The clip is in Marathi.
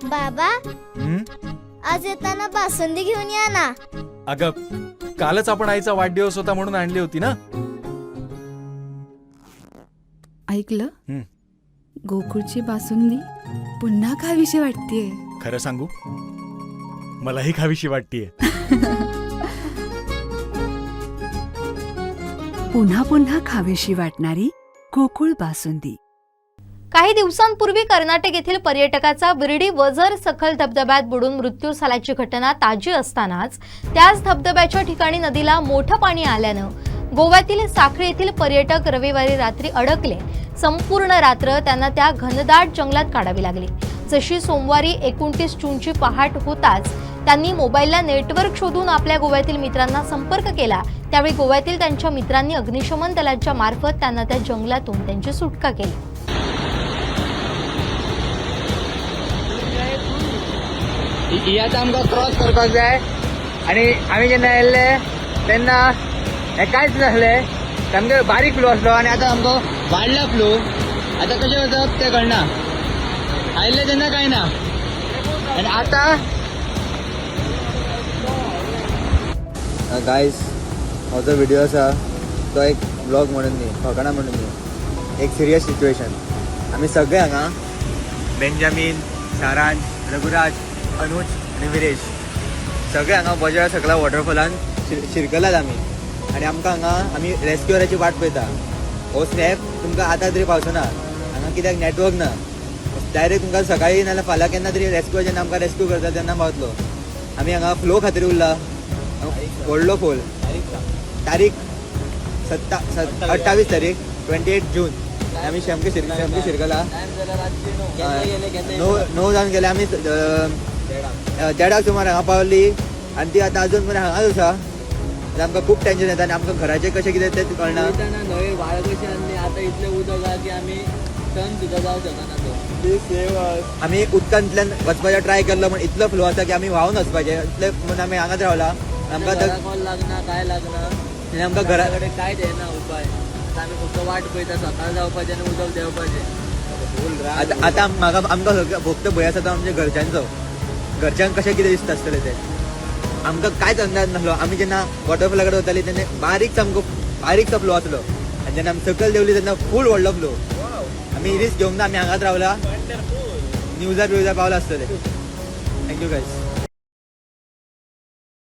बाबा आज येताना बासुंदी घेऊन या ना. अगं कालच आपण आईचा वाढदिवस होता म्हणून आणली होती ना. ऐकलं, गोकुळची बासुंदी पुन्हा खावीशी वाटतेय. खरं सांगू, मलाही खावीशी वाटतेय. पुन्हा पुन्हा खावीशी वाटणारी गोकुळ बासुंदी. काही दिवसांपूर्वी कर्नाटक येथील पर्यटकाचा बिर्डी वझर सखल धबधब्यात बुडून मृत्यू झाल्याची घटना ताजी असतानाच त्याच धबधब्याच्या ठिकाणी नदीला मोठं पाणी आल्यानं गोव्यातील साखळी येथील पर्यटक रविवारी रात्री अडकले. संपूर्ण रात्र त्यांना त्या घनदाट जंगलात काढावी लागली. जशी सोमवारी 29 जूनची पहाट होताच त्यांनी मोबाईलला नेटवर्क शोधून आपल्या गोव्यातील मित्रांना संपर्क केला. त्यावेळी गोव्यातील त्यांच्या मित्रांनी अग्निशमन दलाच्या मार्फत त्यांना त्या जंगलातून त्यांची सुटका केली. आता आमकां क्रॉस करपाक जाय आनी आमी जेन्ना येयल्ले तेन्ना हें कांयच नासलें. सामकें बारीक फ्लो आसलो आनी आतां आमकां वाडला फ्लो. आतां कशें वचप तें कळना. आयिल्ले तेन्ना कांय ना आनी आतां गायज हो जो व्हिडिओ आसा तो एक ब्लॉग म्हणून न्ही, फकाणां म्हणून न्ही, एक सिरियस सिच्युएशन. आमी सगळे हांगा बेंजामीन, सारांश, रघुराज, अनुज आणि विरेश सगळे हांगा बजारा सकला वॉटरफॉलान शिरकलात आमी. आनी आमकां हांगा आमी रेस्क्युअराची वाट पळयता. हो स्नॅप तुमकां आतां तरी पावचना हांगा कित्याक नेटवर्क ना. डायरेक्ट तुमकां सकाळी नाल्यार फाल्यां केन्ना तरी रेस्क्यू जेन्ना आमकां रेस्क्यू करता तेन्ना पावतलो. आमी हांगा फ्लो खातीर उरला, व्हडलो फोल. तारीख 28 तारीख 28 जून आमी शेमके शिरकला. 9 जावन गेले. आमी 1:30 सुमार हांगा पावली आनी ती आतां अजून मेरेन हांगाच आसा. आमकां खूब टेन्शन येता आनी आमकां घराचें कशें कितें तें कळना. न्हंय व्हाळ कशी आनी आतां इतलें उदक आहा की आमी टर्न सुद्दां जावंक शकना. आमी उदकांतल्यान वचपाचें ट्राय केल्लो पण इतलो फ्लो आसा की आमी व्हांवून वचपाचें इतले म्हणून आमी हांगाच रावला. आमकां कॉल लागना काय लागना आनी आमकां घरा कडेन कांयच येना उपाय. आतां आमी फक्त वाट पळयता सकाळ जावपाचें आनी उदक देंवपाचें. आतां म्हाका आमकां फक्त भंय आसा तो आमच्या घरच्यांचो. घरच्यांक कशें कितें दिसता आसतलें तें आमकां कांयच अंदाज नासलो. आमी जेन्ना वॉटरफॉला कडेन वतालीं तेन्ना बारीकसो फ्लो आसलो आनी जेन्ना आमी सकयल देवली तेन्ना फूल व्हडलो फ्लो. आमी रिस्क घेवंक ना, आमी हांगाच रावला. न्यूजार पावला आसतलें. Thank you guys.